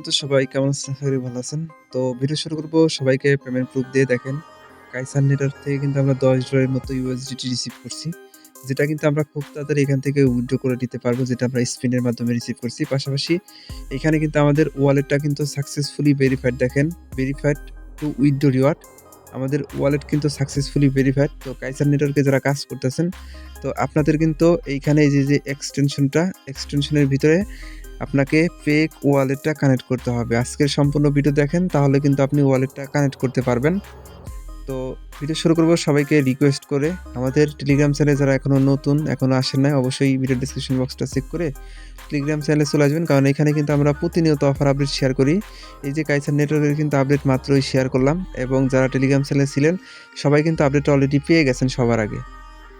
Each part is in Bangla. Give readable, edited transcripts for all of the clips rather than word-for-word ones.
তো সবাই কেমন আছেন? আশা করি ভালো আছেন। তো ভিডিও শুরু করব সবাইকে পেমেন্ট প্রুফ দিয়ে দেখেন। কাইসার নেটওয়ার্ক থেকে কিন্তু আমরা $10 এর মতো USDT রিসিভ করছি। যেটা কিন্তু আমরা খুব তাড়াতাড়ি এখান থেকে উইথড্র করে নিতে পারবো, যেটা আমরা স্পিনের মাধ্যমে রিসিভ করছি। পাশাপাশি এখানে কিন্তু আমাদের ওয়ালেটটা কিন্তু সাকসেসফুলি ভেরিফাইড দেখেন। Verified two withdraw reward. আমাদের ওয়ালেট কিন্তু সাকসেসফুলি ভেরিফাইড। তো কাইসার নেটওয়ার্কে যারা কাজ করতেছেন, তো আপনাদের কিন্তু এইখানে এই যে এক্সটেনশনের ভিতরে আপনাকে ফেক ওয়ালেটটা কানেক্ট করতে হবে। আজকের সম্পূর্ণ ভিডিও দেখেন, তাহলে কিন্তু আপনি ওয়ালেটটা কানেক্ট করতে পারবেন। তো ভিডিও শুরু করব সবাইকে রিকোয়েস্ট করে, আমাদের টেলিগ্রাম চ্যানেলে যারা এখনো আসেন নাই, অবশ্যই ভিডিও ডেসক্রিপশন বক্সটা চেক করে টেলিগ্রাম চ্যানেলে চলে আসবেন। কারণ এখানে কিন্তু আমরা প্রতিনিয়ত অফার আপডেট শেয়ার করি। এই যে কাইসার নেটওয়ার্কের কিন্তু আপডেট মাত্রই শেয়ার করলাম, এবং যারা টেলিগ্রাম চ্যানেলে ছিলেন সবাই কিন্তু আপডেটটা অলরেডি পেয়ে গেছেন সবার আগে।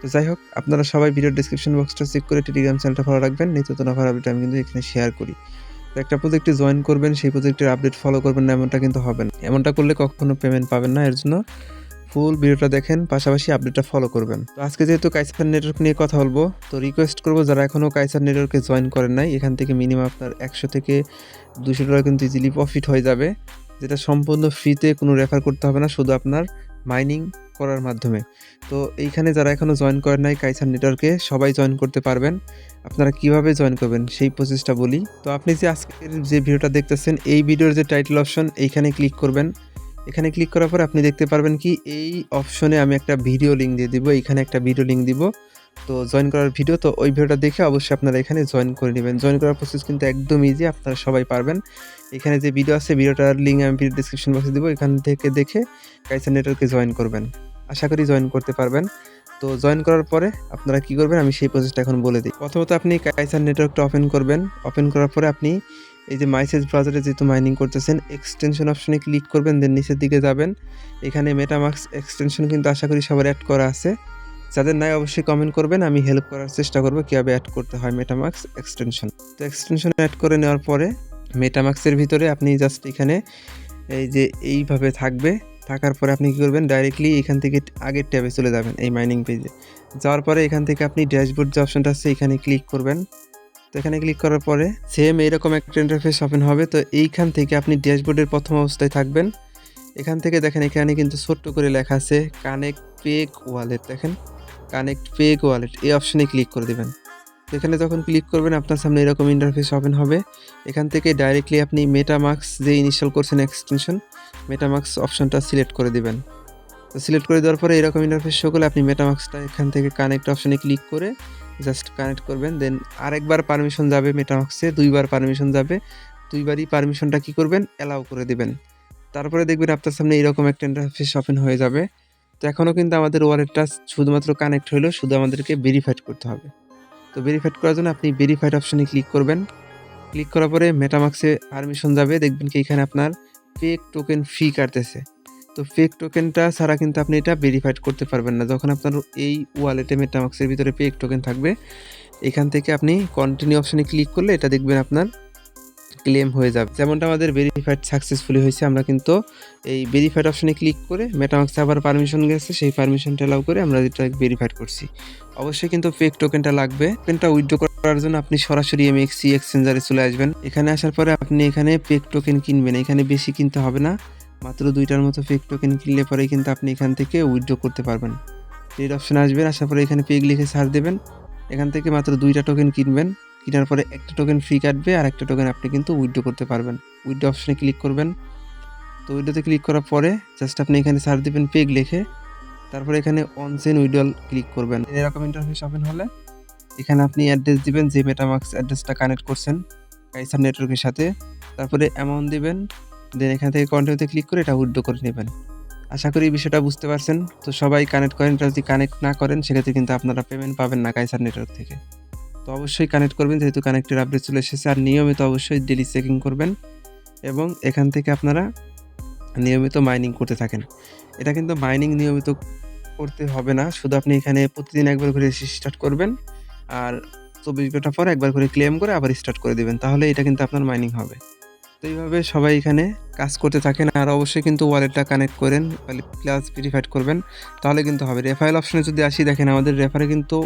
তো যাই হোক, আপনারা সবাই ভিডিওর ডেসক্রিপশন বক্সটা চেক করে টেলিগ্রাম চ্যানেলটা ফলো রাখবেন। নিত্য নতুন অফার আপডেট আমি কিন্তু এখানে শেয়ার করি। তো একটা প্রজেক্টে জয়েন করবেন, সেই প্রজেক্টের আপডেট ফলো করবেন না, এমনটা কিন্তু হবে না। এমনটা করলে কখনো পেমেন্ট পাবেন না। এর জন্য ফুল ভিডিওটা দেখেন, পাশাপাশি আপডেটটা ফলো করবেন। তো আজকে যেহেতু কাইসার নেটওয়ার্ক নিয়ে কথা বলবো, তো রিকোয়েস্ট করবো যারা এখনও কাইসার নেটওয়ার্কে জয়েন করেন নাই, এখান থেকে মিনিমাম আপনার 100 থেকে $200 কিন্তু ইজিলি প্রফিট হয়ে যাবে, যেটা সম্পূর্ণ ফ্রিতে, কোনো রেফার করতে হবে না, শুধু আপনার মাইনিং করার মাধ্যমে। তো এইখানে যারা এখনও জয়েন করেন নাই কাইসার নেটওয়ার্কে, সবাই জয়েন করতে পারবেন। আপনারা কিভাবে জয়েন করবেন সেই প্রসেসটা বলি। তো আপনি যে আজকের যে ভিডিওটা দেখতেছেন, এই ভিডিওর যে টাইটেল অপশন, এইখানে ক্লিক করবেন। এখানে ক্লিক করার পর আপনি দেখতে পারবেন কি, এই অপশনে আমি একটা ভিডিও লিঙ্ক দিয়ে দিব। এইখানে একটা ভিডিও লিঙ্ক দিব, তো জয়েন করার ভিডিও। তো ওই ভিডিওটা দেখে অবশ্যই আপনারা এখানে জয়েন করে নেবেন। জয়েন করার প্রসেস কিন্তু একদম ইজি, আপনারা সবাই পারবেন। এখানে যে ভিডিও আছে, ভিডিওটার লিঙ্ক আমি ভিডিও ডেসক্রিপশন বক্সে দিব, এখান থেকে দেখে কাইসার নেটওয়ার্কে জয়েন করবেন। আশা করি জয়েন করতে পারবেন। তো জয়েন করার পরে আপনারা কি করবেন, আমি সেই প্রসেসটা এখন বলে দিই। প্রথমত আপনি কাইসার নেটওয়ার্কটা ওপেন করবেন। ওপেন করার পরে আপনি এই যে মাইসেজ ব্রাউজারে যেহেতু মাইনিং করতেছেন, এক্সটেনশন অপশনে ক্লিক করবেন, দেন নিচের দিকে যাবেন। এখানে মেটামাস্ক এক্সটেনশন কিন্তু আশা করি সবার অ্যাড করা আছে। যাদের নাই অবশ্যই কমেন্ট করবেন, আমি হেল্প করার চেষ্টা করব কীভাবে অ্যাড করতে হয় মেটামাস্ক এক্সটেনশন। তো এক্সটেনশন অ্যাড করে নেওয়ার পরে মেটামাস্কের ভিতরে আপনি জাস্ট এখানে এই যে এইভাবে থাকার পরে আপনি কী করবেন, ডাইরেক্টলি এখান থেকে আগের ট্যাবে চলে যাবেন, এই মাইনিং পেজে যাওয়ার পরে এখান থেকে আপনি ড্যাশবোর্ড যে অপশনটা আছে এখানে ক্লিক করবেন। তো এখানে ক্লিক করার পরে সেম এইরকম একটা ইন্টারফেস ওপেন হবে। তো এইখান থেকে আপনি ড্যাশবোর্ডের প্রথম অবস্থায় থাকবেন। এখান থেকে দেখেন এখানে কিন্তু ছোট্ট করে লেখা আছে কানেক্ট পেগ ওয়ালেট। দেখেন কানেক্ট পেগ ওয়ালেট, এই অপশনে ক্লিক করে দেবেন। তো এখানে যখন ক্লিক করবেন আপনার সামনে এরকম ইন্টারফেস ওপেন হবে। এখান থেকে ডাইরেক্টলি আপনি মেটামাস্ক যে ইনস্টল করছেন এক্সটেনশন, মেটামাস্ক অপশনটা সিলেক্ট করে দিবেন। তো সিলেক্ট করে দেওয়ার পরে এরকম ইন্টারফেস শো করলে আপনি মেটামাস্কটা এখান থেকে কানেক্ট অপশনে ক্লিক করে জাস্ট কানেক্ট করবেন। দেন আরেকবার পারমিশন যাবে মেটামাস্কে, দুইবার পারমিশন যাবে, দুইবারই পারমিশনটা কী করবেন, অ্যালাউ করে দেবেন। তারপরে দেখবেন আপনার সামনে এরকম একটা ইন্টারফেস ওপেন হয়ে যাবে। তো এখনও কিন্তু আমাদের ওয়ালেটটা শুধুমাত্র কানেক্ট হলো, শুধু আমাদেরকে ভেরিফাইড করতে হবে। তো ভেরিফাইড করার জন্য আপনি ভেরিফাইড অপশনে ক্লিক করবেন। ক্লিক করার পরে মেটামাস্কে পারমিশন যাবে, দেখবেন কি এখানে আপনার ফেক টোকেন ফি কাটতেছে। তো ফেক টোকেনটা ছাড়া কিন্তু আপনি এটা ভেরিফাইড করতে পারবেন না। যখন আপনার এই ওয়ালেটে মেটামাস্কের ভিতরে ফেক টোকেন থাকবে, এখান থেকে আপনি কন্টিনিউ অপশনে ক্লিক করলে এটা দেখবেন আপনার ক্লেম হয়ে যাবে। যেমনটা আমাদের ভেরিফাইড সাকসেসফুলি হয়েছে, আমরা কিন্তু এই ভেরিফাইড অপশনে ক্লিক করে মেটামাস্কে আবার পারমিশন গেছে, সেই পারমিশনটা অ্যালাউ করে আমরা এটা ভেরিফাইড করছি। অবশ্যই কিন্তু ফেক টোকেনটা লাগবে। টোকেনটা উইথড্র করার জন্য আপনি সরাসরি এমএক্সি এক্সচেঞ্জারে চলে আসবেন। এখানে আসার পরে আপনি এখানে ফেক টোকেন কিনবেন। এখানে বেশি কিনতে হবে না, মাত্র 2টার মতো ফেক টোকেন কিনলে পরেই কিন্তু আপনি এখান থেকে উইথড্র করতে পারবেন। ট্রেড অপশনে আসবেন, আসার পরে এখানে পেগ লিখে সার্চ দেবেন। এখান থেকে মাত্র 2টা টোকেন কিনবেন। কেনার পরে একটা টোকেন ফ্রি কাটবে, আর একটা টোকেন আপনি কিন্তু উইথড্র করতে পারবেন। উইথড্র অপশনে ক্লিক করবেন। তো উইথড্রোতে ক্লিক করার পরে জাস্ট আপনি এখানে সার্চ দেবেন পেগ লিখে, তারপরে এখানে অন চেইন উইথড্রল ক্লিক করবেন। এরকম ইন্টারফেস ওপেন হলে এখানে আপনি অ্যাড্রেস দিবেন, যে মেটামাস্ক অ্যাড্রেসটা কানেক্ট করছেন কাইসার নেটওয়ার্কের সাথে, তারপরে অ্যামাউন্ট দিবেন। দেন এখান থেকে কন্টিনিউতে ক্লিক করে এটা উইথড্র করে নেবেন। আশা করি এই বিষয়টা বুঝতে পারছেন। তো সবাই কানেক্ট করেন, এটা যদি কানেক্ট না করেন সেক্ষেত্রে কিন্তু আপনারা পেমেন্ট পাবেন না কাইসার নেটওয়ার্ক থেকে। তো অবশ্যই কানেক্ট করবেন, যেহেতু কানেক্টের আপডেট চলে এসেছে। আর নিয়মিত অবশ্যই ডেলি চেকিং করবেন, এবং এখান থেকে আপনারা নিয়মিত মাইনিং করতে থাকেন। এটা কিন্তু মাইনিং নিয়মিত করতে হবে না, শুধু আপনি এখানে প্রতিদিন একবার করে স্টার্ট করবেন, আর 24 ঘন্টা পর একবার করে ক্লেম করে আবার স্টার্ট করে দেবেন, তাহলে এটা কিন্তু আপনার মাইনিং হবে। তো এইভাবে সবাই এখানে কাজ করতে থাকেন। আর অবশ্যই কিন্তু ওয়ালেটটা কানেক্ট করেন, প্লাস ভেরিফাইড করবেন, তাহলে কিন্তু হবে। রেফারেল অপশনে যদি আসি, দেখেন আমাদের রেফারে কিন্তু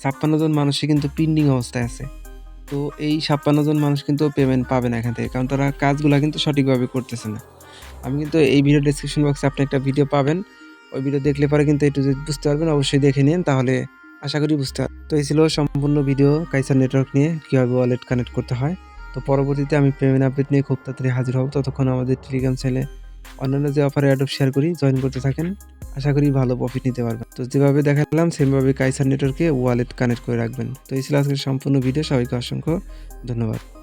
56 জন মানুষই কিন্তু পেন্ডিং অবস্থায় আছে। তো তো এই ৫৬ জন মানুষ কিন্তু পেমেন্ট পাবে না এখান থেকে। কারণ তারা কাজগুলা কিন্তু সঠিকভাবে করতেছে না। আমি কিন্তু এই ভিডিও ডেসক্রিপশন বক্সে আপনি একটা ভিডিও পাবেন। ওই ভিডিও দেখলে পরে কিন্তু A to Z বুঝতে পারবেন। অবশ্যই দেখে নিন, তাহলে আশা করি বুঝতে তো এই ছিল সম্পূর্ণ ভিডিও কাইসার নেটওয়ার্ক নিয়ে কিভাবে ওয়ালেট কানেক্ট করতে হয়। তো পরবর্তীতে আমি পেমেন্ট আপডেট নিয়ে খুব তাড়াতাড়ি হাজির হব। ততক্ষণ আমাদের টেলিগ্রাম চ্যানেলে অন্যান্য যে অফার অ্যাডপ শেয়ার করি জয়েন করতে থাকেন। আশা করি ভালো প্রফিট নিতে পারবেন। তো যেভাবে দেখালাম সেমভাবে কাইসার নেটওয়ার্কে ওয়ালেট কানেক্ট করে রাখবেন। তো এই ছিল আজকের সম্পূর্ণ ভিডিও। সবাইকে অসংখ্য ধন্যবাদ।